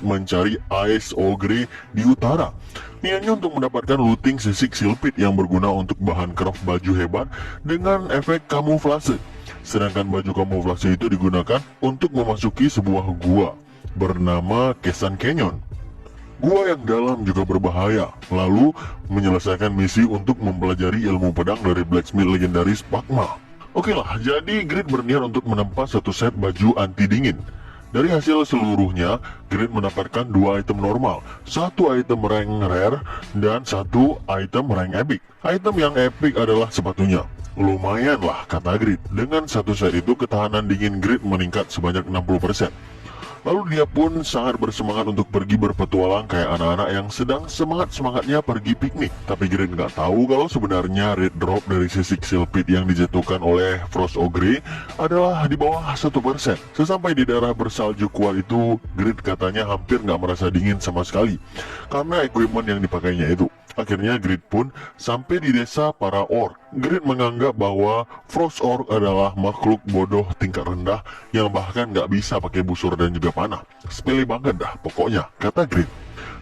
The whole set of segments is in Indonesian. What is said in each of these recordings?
mencari Ice Ogre di utara. Niatnya untuk mendapatkan looting sisik silpit yang berguna untuk bahan craft baju hebat dengan efek kamuflase. Sedangkan baju kamuflase itu digunakan untuk memasuki sebuah gua bernama Kesan Canyon. Gua yang dalam juga berbahaya, lalu menyelesaikan misi untuk mempelajari ilmu pedang dari blacksmith legendaris Pakma. Oke lah, jadi Grid berniat untuk menempa satu set baju anti dingin. Dari hasil seluruhnya, Grid mendapatkan 2 item normal, 1 item rank rare, dan 1 item rank epic. Item yang epic adalah sepatunya. Lumayan lah, kata Grid. Dengan satu set itu, ketahanan dingin Grid meningkat sebanyak 60%. Lalu dia pun sangat bersemangat untuk pergi berpetualang kayak anak-anak yang sedang semangat-semangatnya pergi piknik. Tapi Grid nggak tahu kalau sebenarnya red drop dari sisik silpit yang dijatuhkan oleh Frost Ogre adalah di bawah 1%. Sesampai di daerah bersalju kuat itu, Grid katanya hampir nggak merasa dingin sama sekali karena equipment yang dipakainya itu. Akhirnya Grid pun sampai di desa para orc. Grid menganggap bahwa Frost Orc adalah makhluk bodoh tingkat rendah yang bahkan nggak bisa pakai busur dan juga panah. Sepele banget dah pokoknya, kata Grid.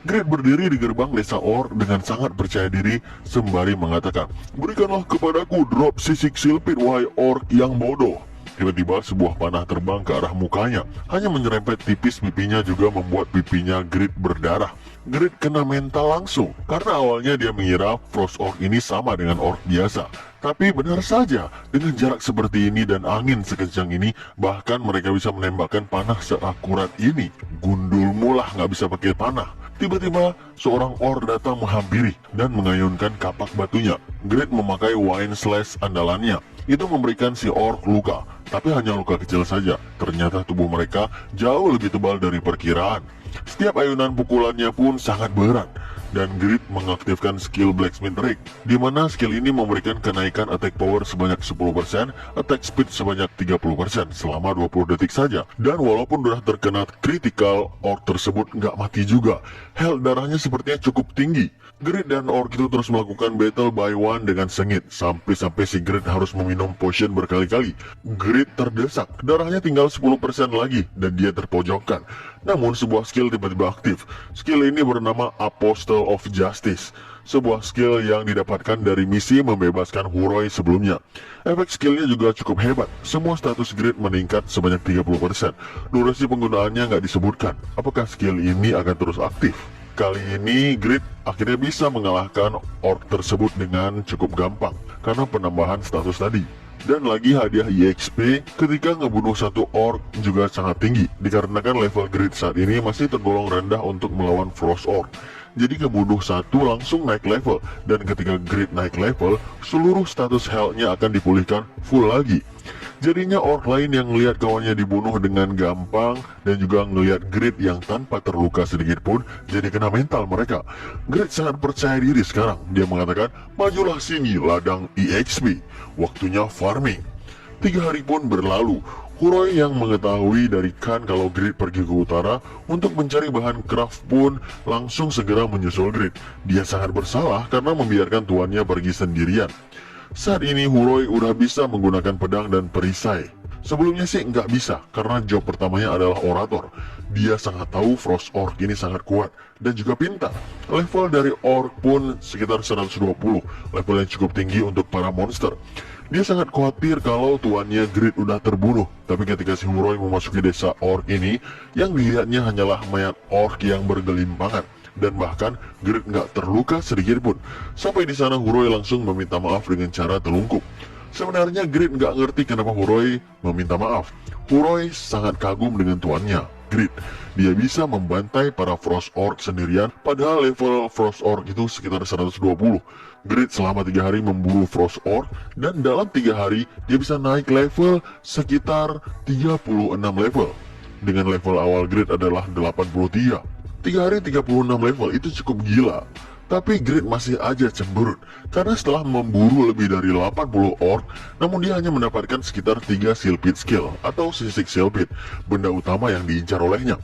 Grid berdiri di gerbang desa orc dengan sangat percaya diri sembari mengatakan, "Berikanlah kepadaku drop sisik silpit wahai orc yang bodoh." Tiba-tiba sebuah panah terbang ke arah mukanya. Hanya menyerempet tipis pipinya juga membuat pipinya Grid berdarah. Grid kena mental langsung, karena awalnya dia mengira Frost Orc ini sama dengan orc biasa. Tapi benar saja, dengan jarak seperti ini dan angin sekencang ini, bahkan mereka bisa menembakkan panah seakurat ini. Gundulmu lah nggak bisa pakai panah. Tiba-tiba, seorang orc datang menghampiri dan mengayunkan kapak batunya. Grid memakai wine slash andalannya. Itu memberikan si orc luka, tapi hanya luka kecil saja. Ternyata tubuh mereka jauh lebih tebal dari perkiraan. Setiap ayunan pukulannya pun sangat berat, dan Grid mengaktifkan skill Blacksmith Rig, di mana skill ini memberikan kenaikan attack power sebanyak 10%, attack speed sebanyak 30% selama 20 detik saja. Dan walaupun sudah terkena critical, orc tersebut nggak mati juga. Health darahnya sepertinya cukup tinggi. Grid dan orc itu terus melakukan battle by one dengan sengit, sampai-sampai si Grid harus meminum potion berkali-kali. Grid terdesak, darahnya tinggal 10% lagi, dan dia terpojokkan. Namun sebuah skill tiba-tiba aktif. Skill ini bernama Apostle of Justice, sebuah skill yang didapatkan dari misi membebaskan Huroi sebelumnya. Efek skillnya juga cukup hebat. Semua status Grid meningkat sebanyak 30%. Durasi penggunaannya nggak disebutkan. Apakah skill ini akan terus aktif? Kali ini Grid akhirnya bisa mengalahkan orc tersebut dengan cukup gampang karena penambahan status tadi. Dan lagi hadiah EXP ketika ngebunuh satu orc juga sangat tinggi, dikarenakan level Grid saat ini masih tergolong rendah untuk melawan Frost Orc. Jadi ngebunuh satu langsung naik level, dan ketika Grid naik level, seluruh status health-nya akan dipulihkan full lagi. Jadinya orc lain yang ngelihat kawannya dibunuh dengan gampang dan juga ngelihat Grid yang tanpa terluka sedikit pun jadi kena mental mereka. Grid sangat percaya diri sekarang. Dia mengatakan, "Majulah sini ladang EXP, waktunya farming." 3 hari pun berlalu. Huroi yang mengetahui dari Khan kalau Grid pergi ke utara untuk mencari bahan craft pun langsung segera menyusul Grid. Dia sangat bersalah karena membiarkan tuannya pergi sendirian. Saat ini Huroi udah bisa menggunakan pedang dan perisai. Sebelumnya sih nggak bisa, karena job pertamanya adalah orator. Dia sangat tahu Frost Orc ini sangat kuat dan juga pintar. Level dari Orc pun sekitar 120, level yang cukup tinggi untuk para monster. Dia sangat khawatir kalau tuannya Grid udah terbunuh. Tapi ketika si Huroi memasuki desa Orc ini, yang dilihatnya hanyalah mayat Orc yang bergelimpangan. Dan bahkan Grid nggak terluka sedikit pun. Sampai di sana Huroi langsung meminta maaf dengan cara telungkup. Sebenarnya Grid nggak ngerti kenapa Huroi meminta maaf. Huroi sangat kagum dengan tuannya, Grid. Dia bisa membantai para Frost Orc sendirian, padahal level Frost Orc itu sekitar 120. Grid selama 3 hari memburu Frost Orc, dan dalam 3 hari dia bisa naik level sekitar 36 level. Dengan level awal Grid adalah 83. 3 hari 36 level itu cukup gila. Tapi Grid masih aja cemberut, karena setelah memburu lebih dari 80 orc, namun dia hanya mendapatkan sekitar 3 silpit skill atau sisik silpit, benda utama yang diincar olehnya.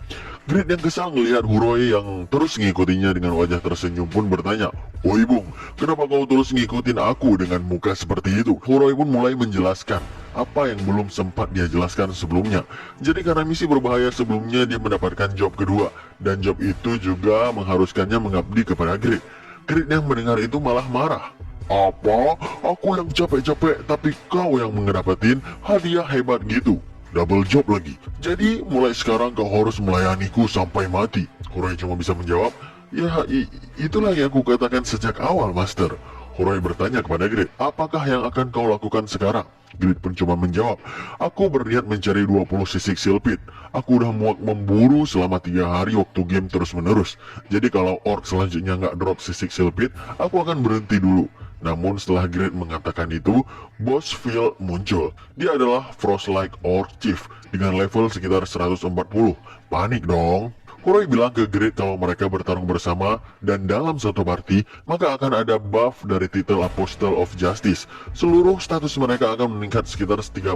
Grid yang kesal melihat Huroi yang terus ngikutinya dengan wajah tersenyum pun bertanya, "Oi Bung, kenapa kau terus ngikutin aku dengan muka seperti itu?" Huroi pun mulai menjelaskan apa yang belum sempat dia jelaskan sebelumnya. Jadi karena misi berbahaya sebelumnya, dia mendapatkan job kedua, dan job itu juga mengharuskannya mengabdi kepada Grid. Grid yang mendengar itu malah marah. Apa? Aku yang capek-capek, tapi kau yang mengedapetin hadiah hebat gitu. Double job lagi. Jadi mulai sekarang kau harus melayaniku sampai mati. Huroi cuma bisa menjawab, ya itulah yang aku katakan sejak awal, Master. Huroi bertanya kepada Grid, apakah yang akan kau lakukan sekarang? Grid pun cuma menjawab, aku berniat mencari 20 sisik silpit. Aku udah muak memburu selama 3 hari waktu game terus menerus. Jadi kalau orc selanjutnya nggak drop sisik silpit, aku akan berhenti dulu. Namun setelah Grid mengatakan itu, Boss Phil muncul. Dia adalah Frostlight Orc Chief dengan level sekitar 140. Panik dong. Huroi bilang ke Grid kalau mereka bertarung bersama dan dalam satu party, maka akan ada buff dari titel Apostle of Justice. Seluruh status mereka akan meningkat sekitar 30%.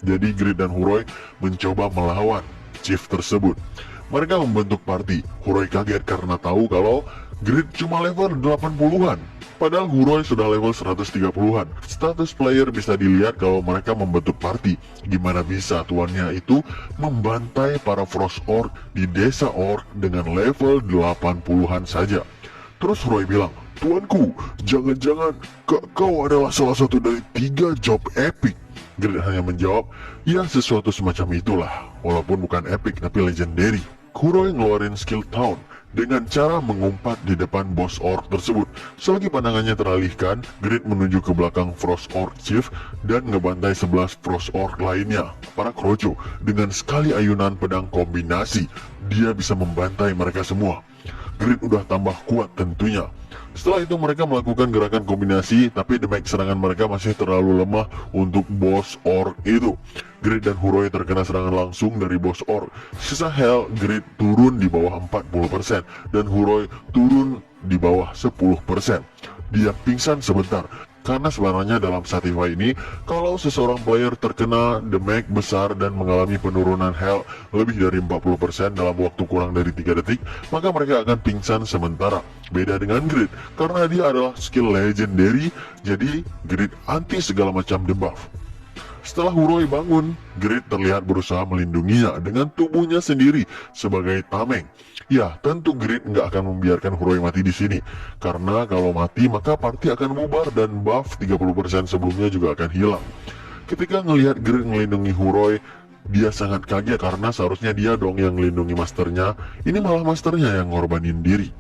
Jadi Grid dan Huroi mencoba melawan Chief tersebut. Mereka membentuk party. Huroi kaget karena tahu kalau Grid cuma level 80-an. Padahal Huroi sudah level 130-an. Status player bisa dilihat kalau mereka membentuk party. Gimana bisa tuannya itu membantai para Frost Orc di desa Orc dengan level 80-an saja. Terus Huroi bilang, tuanku, jangan-jangan kau adalah salah satu dari 3 job epic. Grid hanya menjawab, ya sesuatu semacam itulah. Walaupun bukan epic tapi legendary. Huroi ngeluarin skill Town dengan cara mengumpat di depan boss orc tersebut. Selagi pandangannya teralihkan, Grid menuju ke belakang Frost Orc Chief dan ngebantai 11 Frost Orc lainnya, para kroco. Dengan sekali ayunan pedang kombinasi, dia bisa membantai mereka semua. Grid udah tambah kuat tentunya. Setelah itu mereka melakukan gerakan kombinasi, tapi damage serangan mereka masih terlalu lemah untuk boss orc itu. Grid dan Huroi terkena serangan langsung dari boss orc. Sisa health Grid turun di bawah 40% dan Huroi turun di bawah 10%. Dia pingsan sebentar. Karena sebenarnya dalam Sativa ini, kalau seseorang player terkena damage besar dan mengalami penurunan health lebih dari 40% dalam waktu kurang dari 3 detik, maka mereka akan pingsan sementara. Beda dengan Grid, karena dia adalah skill legendary, jadi Grid anti segala macam debuff. Setelah Huroi bangun, Grid terlihat berusaha melindunginya dengan tubuhnya sendiri sebagai tameng. Ya, tentu Grid nggak akan membiarkan Huroi mati di sini, karena kalau mati maka party akan bubar dan buff 30% sebelumnya juga akan hilang. Ketika ngelihat Grid melindungi Huroi, dia sangat kaget karena seharusnya dia dong yang melindungi masternya, ini malah masternya yang ngorbanin diri.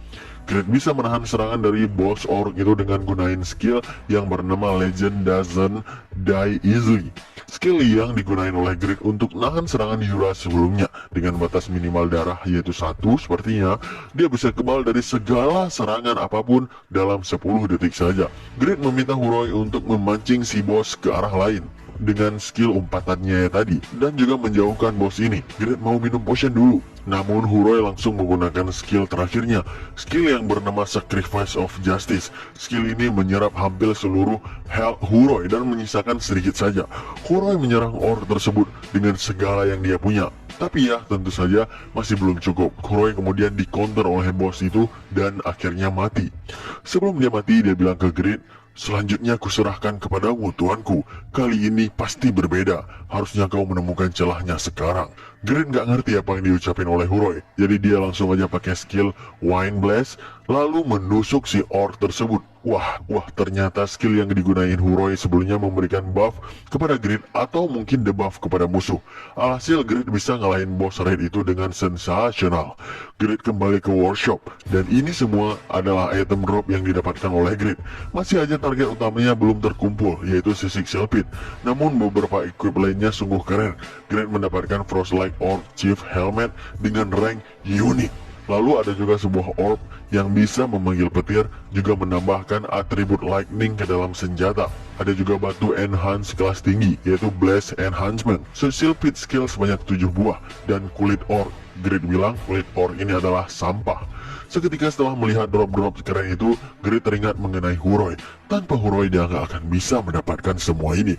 Grid bisa menahan serangan dari boss orc itu dengan gunain skill yang bernama Legend Doesn't Die Easily. Skill yang digunain oleh Grid untuk nahan serangan Yura sebelumnya dengan batas minimal darah yaitu 1, sepertinya dia bisa kebal dari segala serangan apapun dalam 10 detik saja. Grid meminta Huroi untuk memancing si bos ke arah lain dengan skill umpatannya tadi dan juga menjauhkan bos ini. Grid mau minum potion dulu, namun Huroi langsung menggunakan skill terakhirnya, skill yang bernama Sacrifice of Justice. Skill ini menyerap hampir seluruh health Huroi dan menyisakan sedikit saja. Huroi menyerang orc tersebut dengan segala yang dia punya. Tapi ya, tentu saja masih belum cukup. Huroi kemudian di-counter oleh bos itu dan akhirnya mati. Sebelum dia mati, dia bilang ke Grid, selanjutnya kuserahkan kepadamu tuanku. Kali ini pasti berbeda. Harusnya kau menemukan celahnya sekarang. Grid nggak ngerti apa yang diucapin oleh Huroi. Jadi dia langsung aja pakai skill Wine Blast lalu menusuk si orc tersebut. Wah, ternyata skill yang digunain Huroi sebelumnya memberikan buff kepada Grid atau mungkin debuff kepada musuh. Alhasil Grid bisa ngalahin boss raid itu dengan sensasional. Grid kembali ke workshop dan ini semua adalah item drop yang didapatkan oleh Grid. Masih aja target utamanya belum terkumpul, yaitu sisik Silpit. Namun beberapa equip lainnya sungguh keren. Grid mendapatkan Frostlight Orc Chief Helmet dengan rank unik. Lalu ada juga sebuah orb yang bisa memanggil petir, juga menambahkan atribut lightning ke dalam senjata. Ada juga batu enhance kelas tinggi, yaitu Blast Enhancement. Silpit skill sebanyak 7 buah, dan kulit orc. Grid bilang kulit orc ini adalah sampah. Seketika setelah melihat drop-drop keren itu, Grid teringat mengenai Huroi. Tanpa Huroi dia nggak akan bisa mendapatkan semua ini.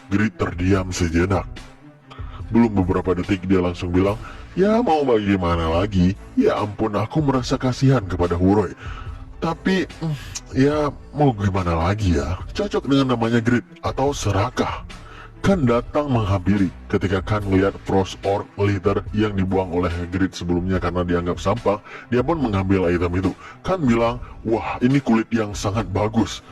Grid terdiam sejenak. Belum beberapa detik dia langsung bilang, ya mau bagaimana lagi? Ya ampun, aku merasa kasihan kepada Huroi. Tapi, ya mau gimana lagi ya? Cocok dengan namanya Grid atau Serakah. Kan datang menghampiri ketika Kan melihat Frost Orc litter yang dibuang oleh Grid sebelumnya karena dianggap sampah. Dia pun mengambil item itu. Kan bilang, wah ini kulit yang sangat bagus.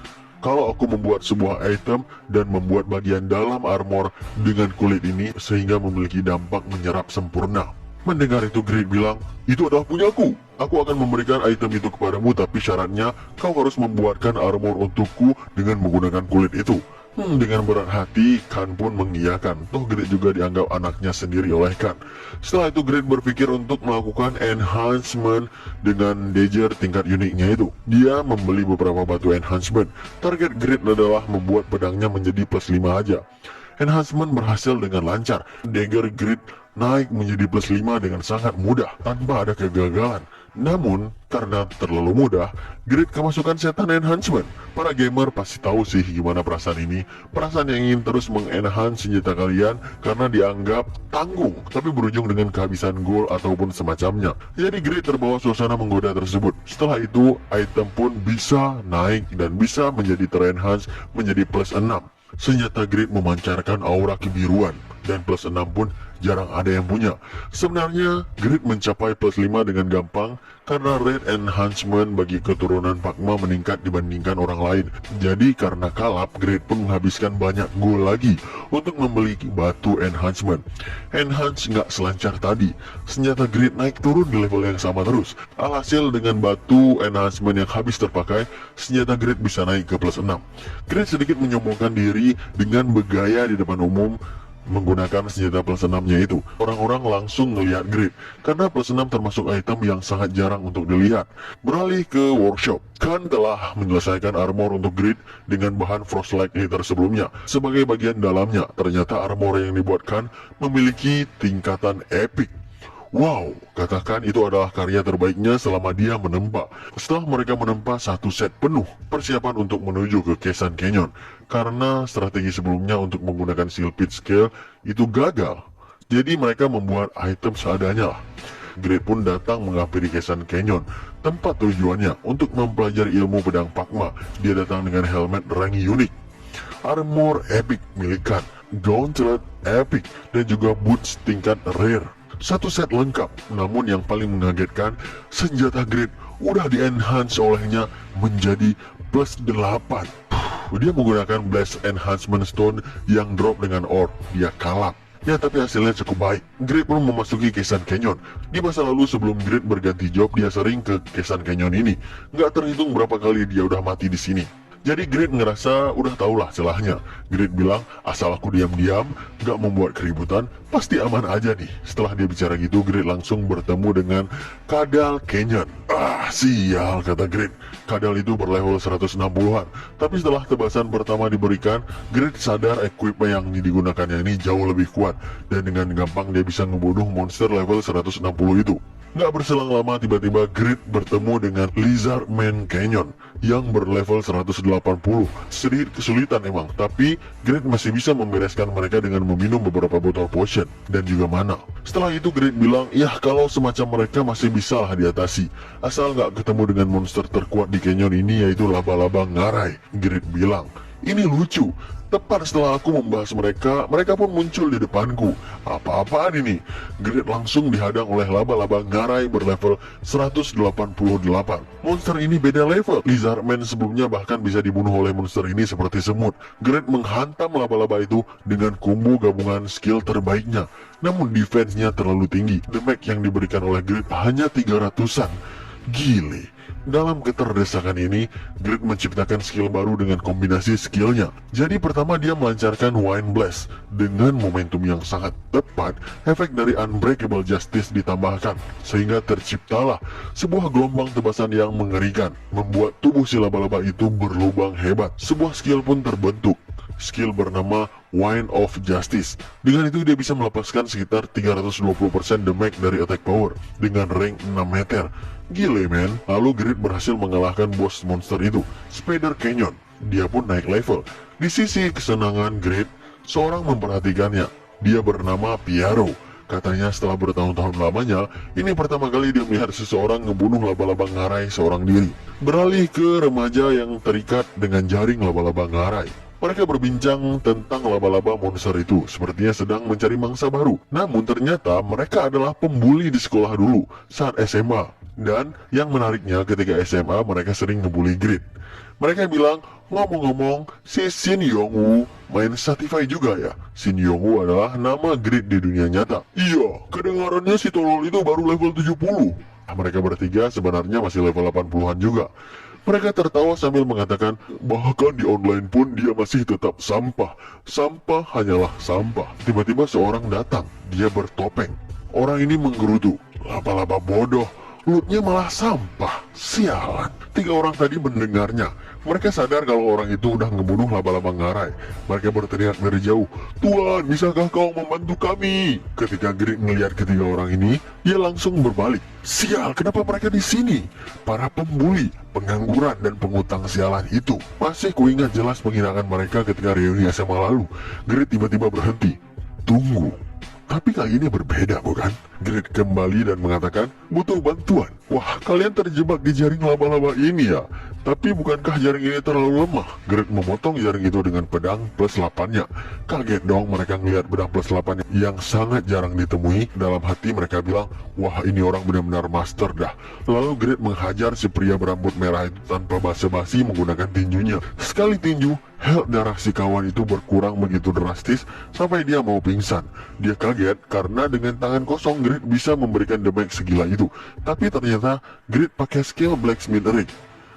Kalau aku membuat sebuah item dan membuat bagian dalam armor dengan kulit ini sehingga memiliki dampak menyerap sempurna. Mendengar itu Grid bilang, itu adalah punyaku. Aku akan memberikan item itu kepadamu tapi syaratnya kau harus membuatkan armor untukku dengan menggunakan kulit itu. Dengan berat hati, Kan pun mengiyakan. Toh Grid juga dianggap anaknya sendiri oleh Kan. Setelah itu Grid berpikir untuk melakukan enhancement dengan dagger tingkat uniknya itu. Dia membeli beberapa batu enhancement. Target Grid adalah membuat pedangnya menjadi plus 5 aja. Enhancement berhasil dengan lancar. Dagger Grid naik menjadi plus 5 dengan sangat mudah tanpa ada kegagalan. Namun, karena terlalu mudah, Grid kemasukan setan enhancement. Para gamer pasti tahu sih gimana perasaan ini. Perasaan yang ingin terus mengenhance senjata kalian karena dianggap tanggung, tapi berujung dengan kehabisan gold ataupun semacamnya. Jadi Grid terbawa suasana menggoda tersebut. Setelah itu, item pun bisa naik dan bisa menjadi terenhance menjadi plus 6. Senjata Grid memancarkan aura kebiruan dan plus 6 pun jarang ada yang punya. Sebenarnya Grid mencapai plus 5 dengan gampang karena rate enhancement bagi keturunan Pakma meningkat dibandingkan orang lain. Jadi karena kalap, Grid pun menghabiskan banyak gold lagi untuk membeli batu enhancement. Enhance nggak selancar tadi. Senjata Grid naik turun di level yang sama terus. Alhasil dengan batu enhancement yang habis terpakai, senjata Grid bisa naik ke plus 6. Grid sedikit menyombongkan diri dengan bergaya di depan umum menggunakan senjata plus 6-nya itu. Orang-orang langsung ngelihat Grid karena plus 6 termasuk item yang sangat jarang untuk dilihat. Beralih ke workshop, Kan telah menyelesaikan armor untuk Grid dengan bahan Frostlight Litter sebelumnya. Sebagai bagian dalamnya, ternyata armor yang dibuatkan memiliki tingkatan epic. Wow, katakan itu adalah karya terbaiknya selama dia menempa. Setelah mereka menempa satu set penuh, persiapan untuk menuju ke Kesan Canyon. Karena strategi sebelumnya untuk menggunakan Seal Pit Scale itu gagal. Jadi mereka membuat item seadanya lah. Grid pun datang menghampiri Kesan Canyon. Tempat tujuannya untuk mempelajari ilmu pedang Pakma. Dia datang dengan helmet rank unik, armor epic milik Kan, gauntlet epic, dan juga boots tingkat rare. Satu set lengkap, namun yang paling mengagetkan, senjata Grid udah di-enhance olehnya menjadi plus 8. Dia menggunakan Blast Enhancement Stone yang drop dengan orb. Dia kalap. Ya, tapi hasilnya cukup baik. Grid pun memasuki Kesan Canyon. Di masa lalu sebelum Grid berganti job, dia sering ke Kesan Canyon ini. Nggak terhitung berapa kali dia udah mati di sini. Jadi Grid ngerasa udah tahulah celahnya. Grid bilang, asal aku diam-diam, gak membuat keributan, pasti aman aja nih. Setelah dia bicara gitu, Grid langsung bertemu dengan Kadal Canyon. Sial, kata Grid. Kadal itu berlevel 160-an. Tapi setelah tebasan pertama diberikan, Grid sadar equipment yang digunakannya ini jauh lebih kuat. Dan dengan gampang dia bisa ngebunuh monster level 160 itu. Gak berselang lama tiba-tiba Grid bertemu dengan Lizard Man Canyon yang berlevel 180. Sedikit kesulitan emang, tapi Grid masih bisa membereskan mereka dengan meminum beberapa botol potion dan juga mana. Setelah itu Grid bilang, ya kalau semacam mereka masih bisa lah diatasi, asal gak ketemu dengan monster terkuat di canyon ini yaitu laba-laba ngarai. Grid bilang, ini lucu. Tepat setelah aku membahas mereka, mereka pun muncul di depanku. Apa-apaan ini? Grid langsung dihadang oleh laba-laba ngarai berlevel 188. Monster ini beda level. Lizardman sebelumnya bahkan bisa dibunuh oleh monster ini seperti semut. Grid menghantam laba-laba itu dengan combo gabungan skill terbaiknya. Namun defense-nya terlalu tinggi. Damage yang diberikan oleh Grid hanya 300-an. Gile. Dalam keterdesakan ini, Grid menciptakan skill baru dengan kombinasi skillnya. Jadi pertama dia melancarkan Wind Blast. Dengan momentum yang sangat tepat, efek dari Unbreakable Justice ditambahkan. Sehingga terciptalah sebuah gelombang tebasan yang mengerikan. Membuat tubuh si laba-laba itu berlubang hebat. Sebuah skill pun terbentuk. Skill bernama Wind of Justice. Dengan itu dia bisa melepaskan sekitar 320% damage dari attack power dengan rank 6 meter. Gile men. Lalu Grid berhasil mengalahkan bos monster itu, Spider Canyon. Dia pun naik level. Di sisi kesenangan Grid, seorang memperhatikannya. Dia bernama Piaro. Katanya setelah bertahun-tahun lamanya, ini pertama kali dia melihat seseorang ngebunuh laba-laba ngarai seorang diri. Beralih ke remaja yang terikat dengan jaring laba-laba ngarai. Mereka berbincang tentang laba-laba monster itu, sepertinya sedang mencari mangsa baru. Namun ternyata mereka adalah pembuli di sekolah dulu, saat SMA. Dan yang menariknya ketika SMA mereka sering ngebully Grid. Mereka bilang, ngomong-ngomong, si Shin Yong-woo main Satify juga ya? Shin Yong-woo adalah nama Grid di dunia nyata. Iya, kedengarannya si tolol itu baru level 70. Mereka bertiga sebenarnya masih level 80-an juga. Mereka tertawa sambil mengatakan, bahkan di online pun dia masih tetap sampah. Sampah hanyalah sampah. Tiba-tiba seorang datang, dia bertopeng. Orang ini menggerutu, laba-laba bodoh, lootnya malah sampah. Sialan. 3 orang tadi mendengarnya. Mereka sadar kalau orang itu udah ngebunuh laba-laba ngarai. Mereka berteriak dari jauh, Tuan, bisakah kau membantu kami? Ketika Grid melihat ketiga orang ini, dia langsung berbalik. Sial, kenapa mereka di sini? Para pembuli, pengangguran, dan pengutang sialan itu. Masih kuingat jelas penghinaan mereka ketika reuni SMA lalu. Grid tiba-tiba berhenti. Tunggu. Tapi kali ini berbeda, bukan? Grid kembali dan mengatakan, butuh bantuan. Wah, kalian terjebak di jaring laba-laba ini ya? Tapi bukankah jaring ini terlalu lemah? Grid memotong jaring itu dengan pedang plus 8-nya. Kaget dong mereka ngelihat pedang plus 8 yang sangat jarang ditemui. Dalam hati mereka bilang, wah ini orang benar-benar master dah. Lalu Grid menghajar si pria berambut merah itu tanpa basa-basi menggunakan tinjunya. Sekali tinju, health darah si kawan itu berkurang begitu drastis sampai dia mau pingsan. Dia kaget karena dengan tangan kosong Grid bisa memberikan damage segila itu. Tapi ternyata Grid pakai skill Blacksmith Rig.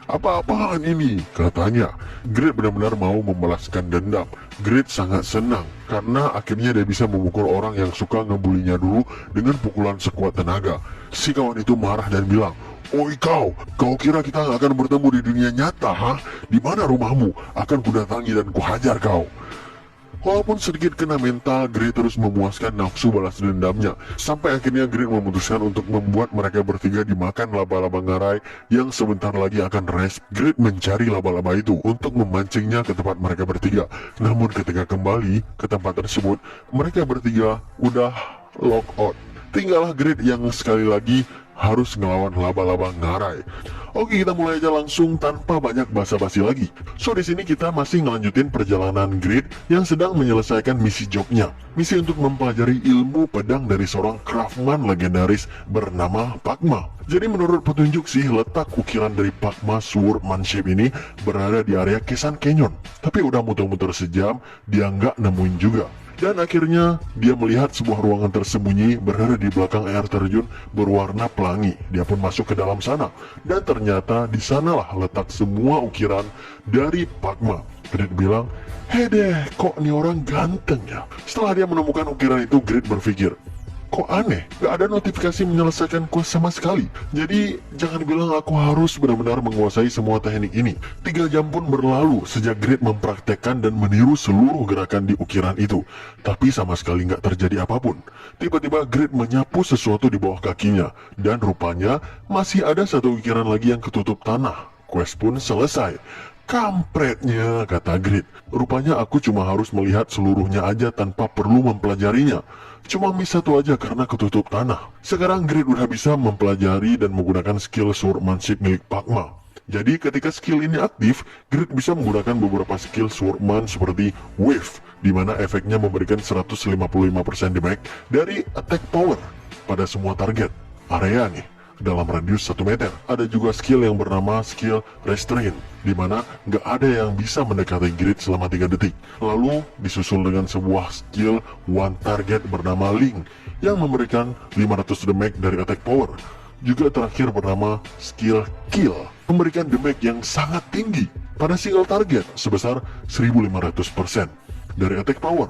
Apa-apaan ini? Katanya. Grid benar-benar mau membalaskan dendam. Grid sangat senang karena akhirnya dia bisa memukul orang yang suka ngebulinya dulu dengan pukulan sekuat tenaga. Si kawan itu marah dan bilang, Oi kau kira kita nggak akan bertemu di dunia nyata, ha? Di mana rumahmu? Akan kudatangi dan kuhajar kau. Walaupun sedikit kena mental, Grid terus memuaskan nafsu balas dendamnya. Sampai akhirnya Grid memutuskan untuk membuat mereka bertiga dimakan laba-laba ngarai yang sebentar lagi akan rest. Grid mencari laba-laba itu untuk memancingnya ke tempat mereka bertiga. Namun ketika kembali ke tempat tersebut, mereka bertiga udah lock out. Tinggallah Grid yang sekali lagi harus ngelawan laba-laba ngarai. Oke, kita mulai aja langsung tanpa banyak basa-basi lagi. So, di sini kita masih ngelanjutin perjalanan Grid yang sedang menyelesaikan misi jobnya. Misi untuk mempelajari ilmu pedang dari seorang craftsman legendaris bernama Pakma. Jadi menurut petunjuk sih, letak ukiran dari Pakma Swordmanship ini berada di area Kesan Canyon. Tapi udah muter-muter sejam, dia nggak nemuin juga. Dan akhirnya dia melihat sebuah ruangan tersembunyi berada di belakang air terjun berwarna pelangi. Dia pun masuk ke dalam sana. Dan ternyata di sanalah letak semua ukiran dari Pakma. Grid bilang, hei deh, kok ini orang ganteng ya? Setelah dia menemukan ukiran itu, Grid berpikir, kok aneh, gak ada notifikasi menyelesaikan quest sama sekali. Jadi jangan bilang aku harus benar-benar menguasai semua teknik ini. 3 jam pun berlalu sejak Grid mempraktekkan dan meniru seluruh gerakan di ukiran itu. Tapi sama sekali gak terjadi apapun. Tiba-tiba Grid menyapu sesuatu di bawah kakinya. Dan rupanya masih ada satu ukiran lagi yang ketutup tanah. Quest pun selesai. Kampretnya, kata Grid. Rupanya aku cuma harus melihat seluruhnya aja tanpa perlu mempelajarinya. Cuma miss satu aja karena ketutup tanah. Sekarang Grid udah bisa mempelajari dan menggunakan skill swordmanship milik Pakma. Jadi ketika skill ini aktif, Grid bisa menggunakan beberapa skill swordman seperti Wave, di mana efeknya memberikan 155% damage dari attack power pada semua target area nih dalam radius 1 meter. Ada juga skill yang bernama skill Restrain, di mana nggak ada yang bisa mendekati Grid selama 3 detik. Lalu disusul dengan sebuah skill One Target bernama Link yang memberikan 500 damage dari attack power. Juga terakhir bernama skill Kill, memberikan damage yang sangat tinggi pada single target sebesar 1500% dari attack power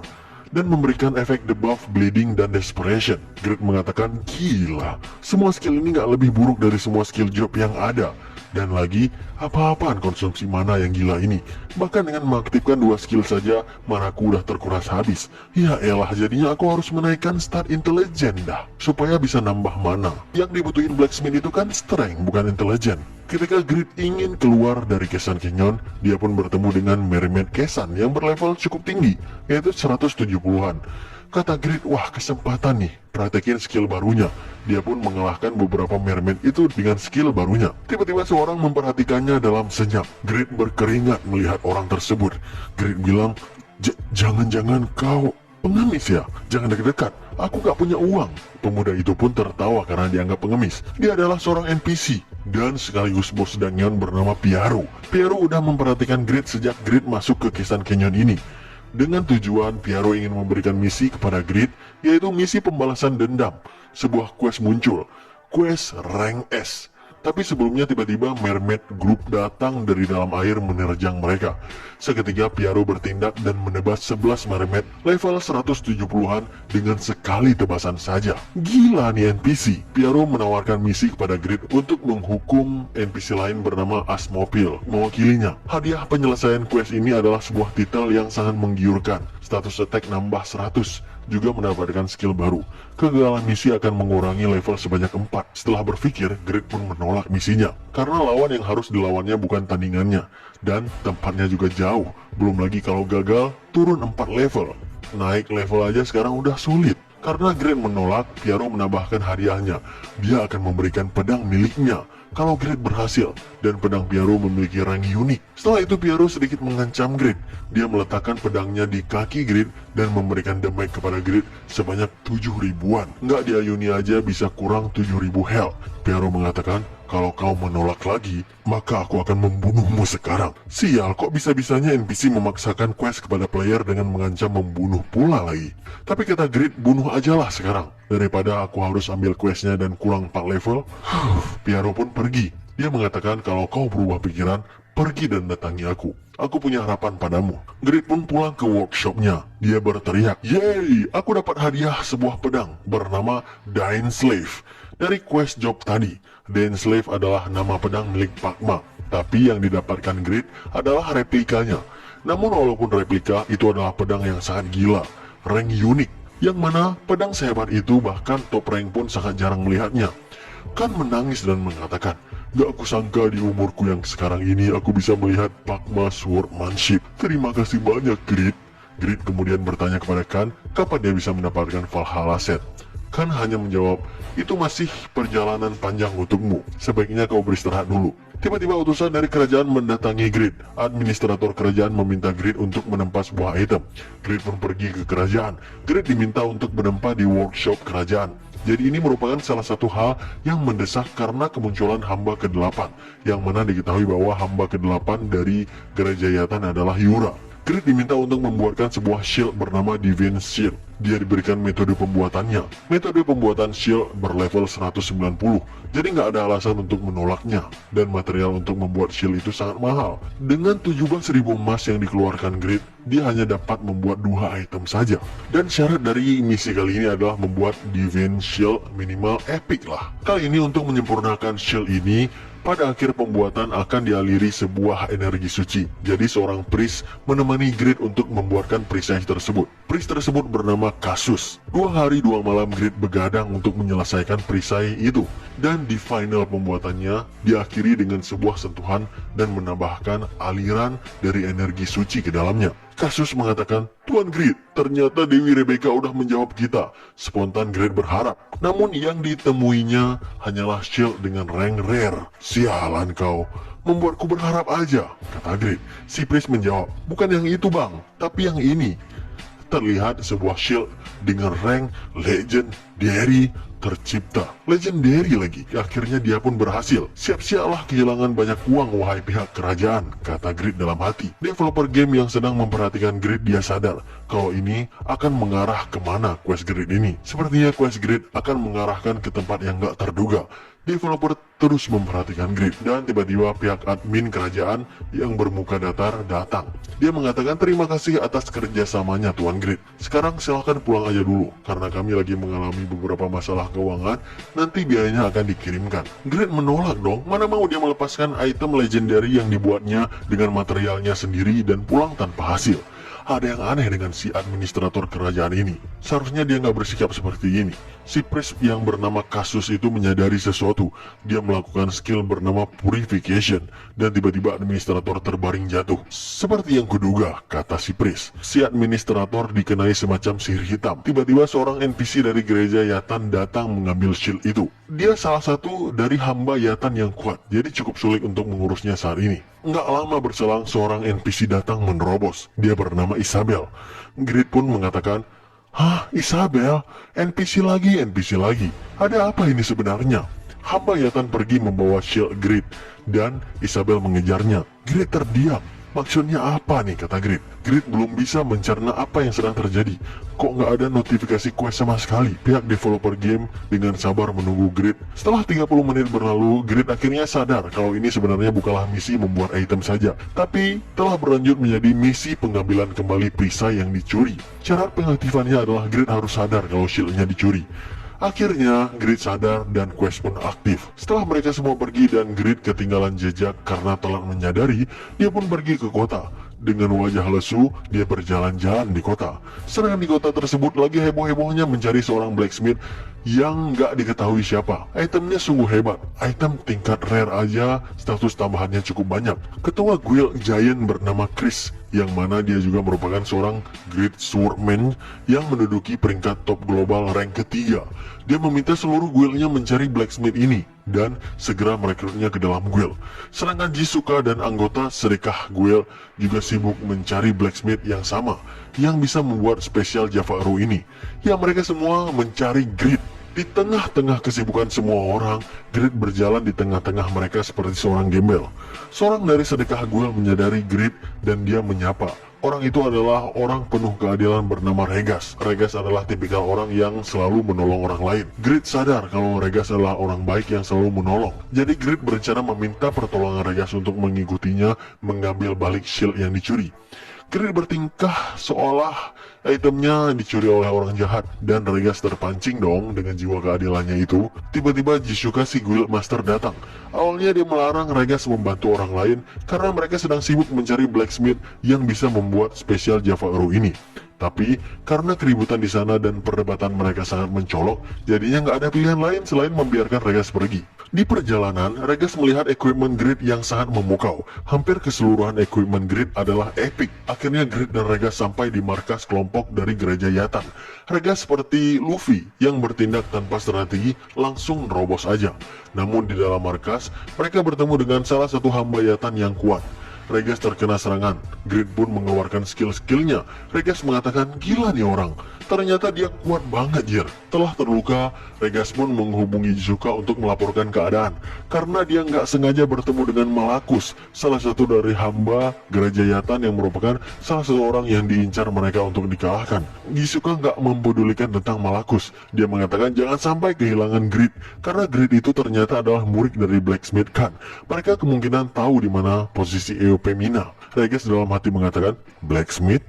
dan memberikan efek debuff bleeding dan desperation. Grid mengatakan, gila, semua skill ini gak lebih buruk dari semua skill job yang ada. Dan lagi, apa-apaan konsumsi mana yang gila ini. Bahkan dengan mengaktifkan 2 skill saja, manaku udah terkuras habis. Ya elah, jadinya aku harus menaikkan stat intelijen dah, supaya bisa nambah mana. Yang dibutuhin Blacksmith itu kan strength, bukan intelijen. Ketika Grid ingin keluar dari Kesan Canyon, dia pun bertemu dengan Mermaid Kesan yang berlevel cukup tinggi, yaitu 170-an. Kata Grid, wah kesempatan nih, praktekin skill barunya. Dia pun mengalahkan beberapa mermaid itu dengan skill barunya. Tiba-tiba seorang memperhatikannya dalam senyap. Grid berkeringat melihat orang tersebut. Grid bilang, jangan-jangan kau pengemis ya? Jangan dekat-dekat, aku gak punya uang. Pemuda itu pun tertawa karena dianggap pengemis. Dia adalah seorang NPC dan sekaligus bos Danyon bernama Piaro. Piaro udah memperhatikan Grid sejak Grid masuk ke Kisan Canyon ini. Dengan tujuan Piaro ingin memberikan misi kepada Grid, yaitu misi pembalasan dendam. Sebuah quest muncul, quest rank S. Tapi sebelumnya tiba-tiba mermaid group datang dari dalam air menerjang mereka. Seketika Piaro bertindak dan menebas 11 mermaid level 170-an dengan sekali tebasan saja. Gila nih NPC. Piaro menawarkan misi kepada Grid untuk menghukum NPC lain bernama Asmopil, mewakilinya. Hadiah penyelesaian quest ini adalah sebuah titel yang sangat menggiurkan. Status attack nambah 100, juga mendapatkan skill baru. Kegagalan misi akan mengurangi level sebanyak 4. Setelah berpikir, Grid pun menolak misinya. Karena lawan yang harus dilawannya bukan tandingannya. Dan tempatnya juga jauh. Belum lagi kalau gagal, turun 4 level. Naik level aja sekarang udah sulit. Karena Grid menolak, Piaro menambahkan hadiahnya. Dia akan memberikan pedang miliknya kalau Grid berhasil, dan pedang Piaro memiliki rank unik. Setelah itu Piaro sedikit mengancam Grid. Dia meletakkan pedangnya di kaki Grid dan memberikan damage kepada Grid sebanyak 7.000-an. Nggak diayuni aja bisa kurang 7.000 health. Piaro mengatakan, kalau kau menolak lagi, maka aku akan membunuhmu sekarang. Sial, kok bisa-bisanya NPC memaksakan quest kepada player dengan mengancam membunuh pula lagi. Tapi kata Grid, bunuh aja lah sekarang. Daripada aku harus ambil questnya dan kurang 4 level. Piaro pun pergi. Dia mengatakan kalau kau berubah pikiran, pergi dan datangi aku. Aku punya harapan padamu. Grid pun pulang ke workshopnya. Dia berteriak, yeay, aku dapat hadiah sebuah pedang bernama Dying Slave. Dari quest job tadi, Dying Slave adalah nama pedang milik Pakma. Tapi yang didapatkan Grid adalah replikanya. Namun walaupun replika, itu adalah pedang yang sangat gila. Rank unik. Yang mana pedang sehebat itu bahkan top rank pun sangat jarang melihatnya. Kan menangis dan mengatakan, gak aku sangka di umurku yang sekarang ini aku bisa melihat Pakma Swordmanship. Terima kasih banyak Grid. Grid kemudian bertanya kepada Kan, kapan dia bisa mendapatkan Valhalla set. Kan hanya menjawab, itu masih perjalanan panjang untukmu. Sebaiknya kau beristirahat dulu. Tiba-tiba utusan dari kerajaan mendatangi Grid. Administrator kerajaan meminta Grid untuk menempa sebuah item. Grid pun pergi ke kerajaan. Grid diminta untuk menempa di workshop kerajaan. Jadi ini merupakan salah satu hal yang mendesak karena kemunculan hamba ke-8, yang mana diketahui bahwa hamba ke-8 dari Gerajayatan adalah Yura. Grid diminta untuk membuatkan sebuah shield bernama Divine Shield. Dia diberikan metode pembuatannya. Metode pembuatan shield berlevel 190, jadi nggak ada alasan untuk menolaknya. Dan material untuk membuat shield itu sangat mahal. Dengan 17.000 emas yang dikeluarkan Grid, dia hanya dapat membuat 2 item saja. Dan syarat dari misi kali ini adalah membuat Divine Shield minimal epic lah. Kali ini untuk menyempurnakan shield ini, pada akhir pembuatan akan dialiri sebuah energi suci. Jadi seorang priest menemani Grid untuk membuatkan perisai tersebut. Priest tersebut bernama Kasus. 2 hari 2 malam Grid begadang untuk menyelesaikan perisai itu. Dan di final pembuatannya diakhiri dengan sebuah sentuhan dan menambahkan aliran dari energi suci ke dalamnya. Kasus mengatakan, Tuan Grid, ternyata Dewi Rebecca udah menjawab kita. Spontan Grid berharap. Namun yang ditemuinya hanyalah shield dengan rank rare. Sialan kau, membuatku berharap aja, kata Grid. Si priest menjawab, bukan yang itu bang, tapi yang ini. Terlihat sebuah shield dengan rank legendary tercipta. Legendary lagi. Akhirnya dia pun berhasil. Siap-siaplah kehilangan banyak uang wahai pihak kerajaan, kata Grid dalam hati. Developer game yang sedang memperhatikan Grid, dia sadar kalau ini akan mengarah kemana quest Grid ini. Sepertinya quest Grid akan mengarahkan ke tempat yang gak terduga. Developer terus memperhatikan Grid, dan tiba-tiba pihak admin kerajaan yang bermuka datar datang. Dia mengatakan terima kasih atas kerjasamanya Tuan Grid. Sekarang silahkan pulang aja dulu, karena kami lagi mengalami beberapa masalah keuangan, nanti biayanya akan dikirimkan. Grid menolak dong, mana mau dia melepaskan item legendary yang dibuatnya dengan materialnya sendiri dan pulang tanpa hasil. Ada yang aneh dengan si administrator kerajaan ini. Seharusnya dia nggak bersikap seperti ini. Si priest yang bernama Kasus itu menyadari sesuatu. Dia melakukan skill bernama Purification, dan tiba-tiba administrator terbaring jatuh. Seperti yang kuduga, kata si priest. Si administrator dikenai semacam sihir hitam. Tiba-tiba seorang NPC dari gereja Yatan datang mengambil shield itu. Dia salah satu dari hamba Yatan yang kuat, jadi cukup sulit untuk mengurusnya saat ini. Nggak lama berselang, seorang NPC datang menerobos. Dia bernama Isabel. Grid pun mengatakan, "Hah, Isabel? NPC lagi, NPC lagi. Ada apa ini sebenarnya?" Hamba Yatan pergi membawa shield Grid, dan Isabel mengejarnya. Grid terdiam. Maksudnya apa nih, kata Grid. Grid belum bisa mencerna apa yang sedang terjadi. Kok nggak ada notifikasi quest sama sekali? Pihak developer game dengan sabar menunggu Grid. Setelah 30 menit berlalu, Grid akhirnya sadar kalau ini sebenarnya bukanlah misi membuat item saja, tapi telah berlanjut menjadi misi pengambilan kembali perisai yang dicuri. Syarat pengaktifannya adalah Grid harus sadar kalau shieldnya dicuri. Akhirnya, Grid sadar dan quest pun aktif. Setelah mereka semua pergi dan Grid ketinggalan jejak karena telah menyadari, dia pun pergi ke kota. Dengan wajah lesu, dia berjalan-jalan di kota. Sedangkan di kota tersebut lagi heboh-hebohnya mencari seorang blacksmith yang nggak diketahui siapa. Itemnya sungguh hebat. Item tingkat rare aja, status tambahannya cukup banyak. Ketua guild giant bernama Chris, yang mana dia juga merupakan seorang Great Swordman yang menduduki peringkat top global rank ketiga. Dia meminta seluruh guildnya mencari blacksmith ini dan segera merekrutnya ke dalam guild. Sedangkan Jisuka dan anggota sedekah guild juga sibuk mencari blacksmith yang sama yang bisa membuat spesial Java Arrow ini. Ya, mereka semua mencari Grid. Di tengah-tengah kesibukan semua orang, Grid berjalan di tengah-tengah mereka seperti seorang gembel. Seorang dari sedekah guild menyadari Grid dan dia menyapa. Orang itu adalah orang penuh keadilan bernama Regas. Regas adalah tipikal orang yang selalu menolong orang lain. Grid sadar kalau Regas adalah orang baik yang selalu menolong. Jadi Grid berencana meminta pertolongan Regas untuk mengikutinya mengambil balik shield yang dicuri. Grid bertingkah seolah itemnya dicuri oleh orang jahat, dan Regas terpancing dong dengan jiwa keadilannya itu. Tiba-tiba Jisuka si guild master datang. Awalnya dia melarang Regas membantu orang lain karena mereka sedang sibuk mencari blacksmith yang bisa membuat spesial Java Arrow ini. Tapi karena keributan di sana dan perdebatan mereka sangat mencolok, jadinya nggak ada pilihan lain selain membiarkan Regas pergi. Di perjalanan, Regas melihat equipment Grid yang sangat memukau. Hampir keseluruhan equipment Grid adalah epic. Akhirnya Grid dan Regas sampai di markas kelompok dari gereja Yatan. Regas seperti Luffy yang bertindak tanpa strategi, langsung nerobos aja. Namun di dalam markas, mereka bertemu dengan salah satu hamba Yatan yang kuat. Regas terkena serangan. Grid pun mengeluarkan skill-skillnya. Regas mengatakan, "Gila nih orang. Ternyata dia kuat banget, Jir." Setelah terluka, Regas pun menghubungi Jisuka untuk melaporkan keadaan. Karena dia nggak sengaja bertemu dengan Malakus, salah satu dari hamba gereja Yatan yang merupakan salah satu orang yang diincar mereka untuk dikalahkan. Jisuka nggak mempedulikan tentang Malakus. Dia mengatakan jangan sampai kehilangan Grid, karena Grid itu ternyata adalah murid dari Blacksmith Khan. Mereka kemungkinan tahu di mana posisi EOP Mina. Regas dalam hati mengatakan, "Blacksmith?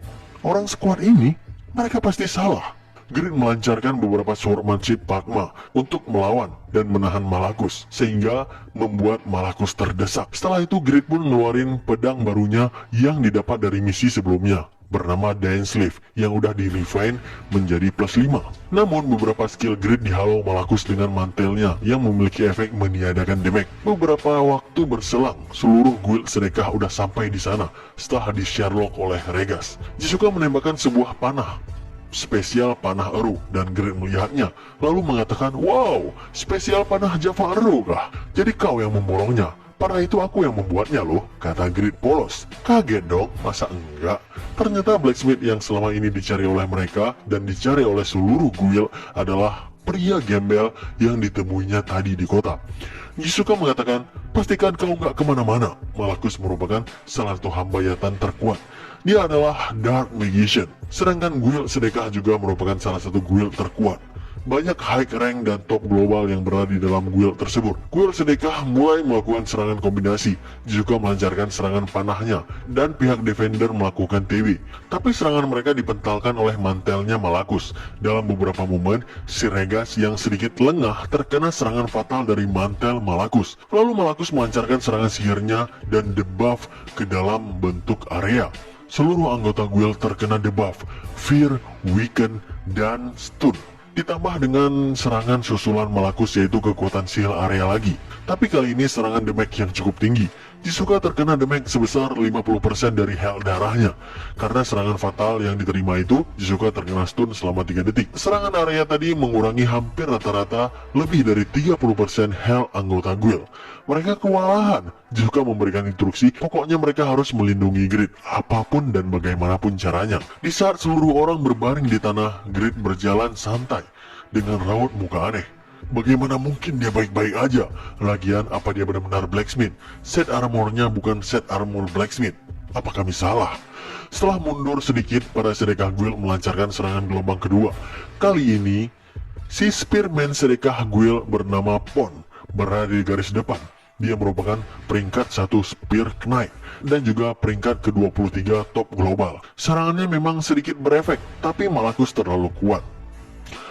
Orang sekuat ini? Mereka pasti salah." Grid melancarkan beberapa swordmanship Pakma untuk melawan dan menahan Malakus, sehingga membuat Malakus terdesak. Setelah itu Grid pun ngeluarin pedang barunya yang didapat dari misi sebelumnya, bernama Dainsleif, yang udah di-refine menjadi +5. Namun beberapa skill Grid dihalau Malakus dengan mantelnya yang memiliki efek meniadakan damage. Beberapa waktu berselang, seluruh guild sedekah udah sampai di sana setelah di-Sherlock oleh Regas. Jisuka menembakkan sebuah panah spesial panah Arrow, dan Grid melihatnya lalu mengatakan, "Wow, spesial panah Java Arrow kah? Jadi kau yang memborongnya? Panah itu aku yang membuatnya loh," kata Grid polos. Kaget dong, masa enggak? Ternyata blacksmith yang selama ini dicari oleh mereka dan dicari oleh seluruh guild adalah pria gembel yang ditemuinya tadi di kota. Jisuka mengatakan, "Pastikan kau nggak kemana-mana." Malakus merupakan salah satu hamba Yatan terkuat. Dia adalah Dark Magician. Sedangkan guild sedekah juga merupakan salah satu guild terkuat. Banyak high rank dan top global yang berada di dalam guild tersebut. Guild sedekah mulai melakukan serangan kombinasi, juga melancarkan serangan panahnya, dan pihak defender melakukan TW. Tapi serangan mereka dipentalkan oleh mantelnya Malakus. Dalam beberapa momen, si Regas yang sedikit lengah terkena serangan fatal dari mantel Malakus. Lalu Malakus melancarkan serangan sihirnya dan debuff ke dalam bentuk area. seluruh anggota guild terkena debuff, Fear, Weaken, dan Stun. Ditambah dengan serangan susulan Malakus yaitu kekuatan sihir area lagi. Tapi kali ini serangan damage yang cukup tinggi. Jisuka terkena damage sebesar 50% dari health darahnya. Karena serangan fatal yang diterima itu, Jisuka terkena stun selama 3 detik. Serangan area tadi mengurangi hampir rata-rata lebih dari 30% health anggota guild. Mereka kewalahan. Jisuka memberikan instruksi, pokoknya mereka harus melindungi Grid, apapun dan bagaimanapun caranya. Di saat seluruh orang berbaring di tanah, Grid berjalan santai, dengan raut muka aneh. Bagaimana mungkin dia baik-baik aja? Lagian apa dia benar-benar blacksmith? Set armornya bukan set armor blacksmith. Apa kami salah? Setelah mundur sedikit, para sedekah guild melancarkan serangan gelombang kedua. Kali ini, si spearman sedekah guild bernama Pon berada di garis depan. Dia merupakan peringkat 1 Spear Knight dan juga peringkat ke-23 top global. Serangannya memang sedikit berefek, tapi Malakus terlalu kuat.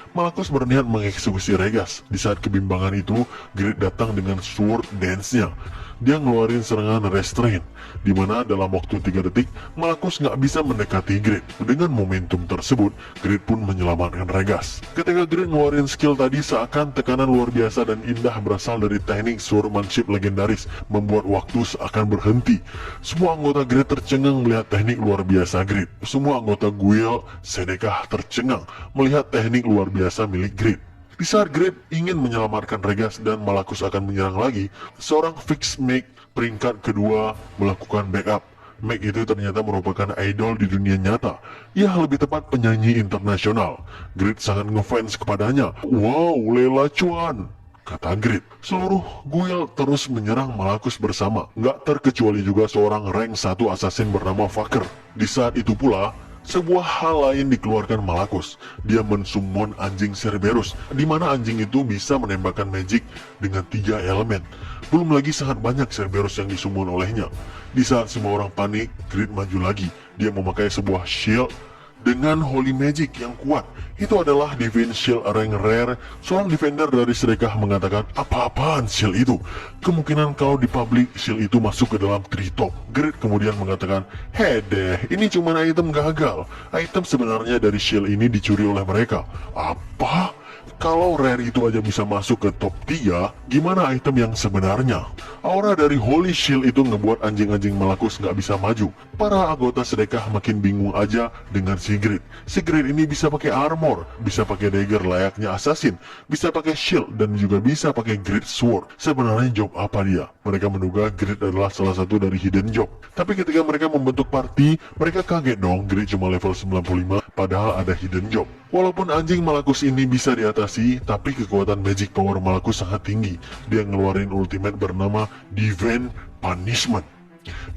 Malakus berniat mengeksekusi Regas. Di saat kebimbangan itu, Grid datang dengan sword dance-nya. Dia ngeluarin serangan restrain, dimana dalam waktu 3 detik, Malakus nggak bisa mendekati Grid. Dengan momentum tersebut, Grid pun menyelamatkan Regas. Ketika Grid ngeluarin skill tadi, seakan tekanan luar biasa dan indah berasal dari teknik swordmanship legendaris, membuat waktu seakan berhenti. Semua anggota Grid tercengang melihat teknik luar biasa Grid. Semua anggota guild sedekah tercengang melihat teknik luar biasa milik Grid. Di saat Grid ingin menyelamatkan Regas dan Malakus akan menyerang lagi, seorang fix Meg peringkat kedua melakukan backup. Meg itu ternyata merupakan idol di dunia nyata. Ya, lebih tepat penyanyi internasional. Grid sangat ngefans kepadanya. Wow, Lela Chuan, kata Grid. Seluruh guild terus menyerang Malakus bersama. Nggak terkecuali juga seorang rank 1 assassin bernama Faker. Di saat itu pula, sebuah hal lain dikeluarkan Malakus. Dia mensummon anjing Cerberus, di mana anjing itu bisa menembakkan magic dengan 3 elemen. Belum lagi sangat banyak Cerberus yang disummon olehnya. Di saat semua orang panik, Grid maju lagi. Dia memakai sebuah shield dengan holy magic yang kuat. Itu adalah Divine Shield rank rare. Seorang defender dari sedekah mengatakan, apa-apaan shield itu? Kemungkinan kalau di public shield itu masuk ke dalam treetop. Grid kemudian mengatakan, deh, ini cuma item gagal. Item sebenarnya dari shield ini dicuri oleh mereka. Apa? Kalau rare itu aja bisa masuk ke top 3, gimana item yang sebenarnya? Aura dari Holy Shield itu ngebuat anjing-anjing Malakus nggak bisa maju. Para anggota sedekah makin bingung aja dengan si Grid. Si Grid ini bisa pakai armor, bisa pakai dagger layaknya assassin, bisa pakai shield, dan juga bisa pakai Grid Sword. Sebenarnya job apa dia? Mereka menduga Grid adalah salah satu dari hidden job. Tapi ketika mereka membentuk party, mereka kaget dong Grid cuma level 95, padahal ada hidden job. Walaupun anjing Malakus ini bisa diatasi, tapi kekuatan magic power Malakus sangat tinggi. Dia ngeluarin ultimate bernama Divine Punishment.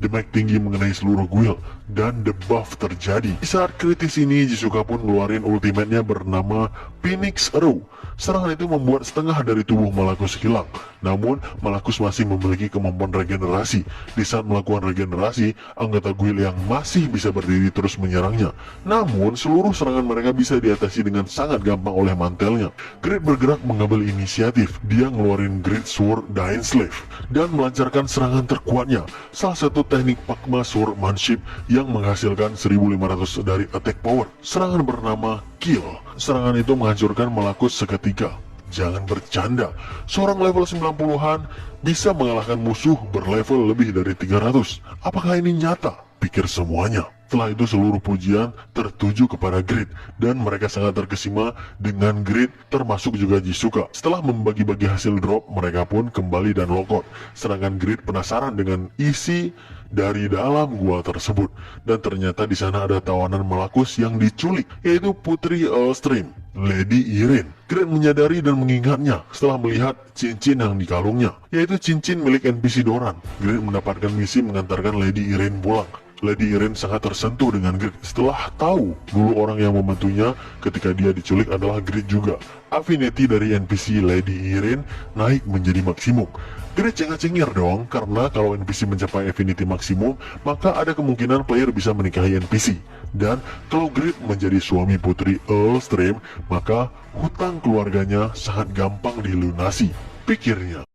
Damage tinggi mengenai seluruh guild, dan debuff terjadi. Di saat kritis ini, Jisuka pun ngeluarin ultimate-nya bernama Phoenix Arrow. Serangan itu membuat setengah dari tubuh Malakus hilang. Namun, Malakus masih memiliki kemampuan regenerasi. Di saat melakukan regenerasi, anggota guild yang masih bisa berdiri terus menyerangnya. Namun, seluruh serangan mereka bisa diatasi dengan sangat gampang oleh mantelnya. Grid bergerak mengambil inisiatif. Dia ngeluarin Grid Sword Dying Slave dan melancarkan serangan terkuatnya. Salah satu teknik Pakma Swordmanship yang menghasilkan 1500 dari attack power. Serangan bernama Kill. Serangan itu menghancurkan Malakus seketika. Jangan bercanda, seorang level 90-an bisa mengalahkan musuh berlevel lebih dari 300. Apakah ini nyata? Pikir semuanya. Setelah itu seluruh pujian tertuju kepada Grid, dan mereka sangat terkesima dengan Grid, termasuk juga Jisuka. Setelah membagi-bagi hasil drop, mereka pun kembali dan logout. Sedangkan Grid penasaran dengan isi dari dalam gua tersebut, dan ternyata di sana ada tawanan Malakus yang diculik, yaitu Putri Elstream, Lady Irene. Grid menyadari dan mengingatnya setelah melihat cincin yang di kalungnya, yaitu cincin milik NPC Doran. Grid mendapatkan misi mengantarkan Lady Irene pulang. Lady Irene sangat tersentuh dengan Grid setelah tahu dulu orang yang membantunya ketika dia diculik adalah Grid juga. Affinity dari NPC Lady Irene naik menjadi maksimum. Grid cengah-cengir dong, karena kalau NPC mencapai affinity maksimum, maka ada kemungkinan player bisa menikahi NPC. Dan kalau Grid menjadi suami Putri Elstream, maka hutang keluarganya sangat gampang dilunasi, pikirnya.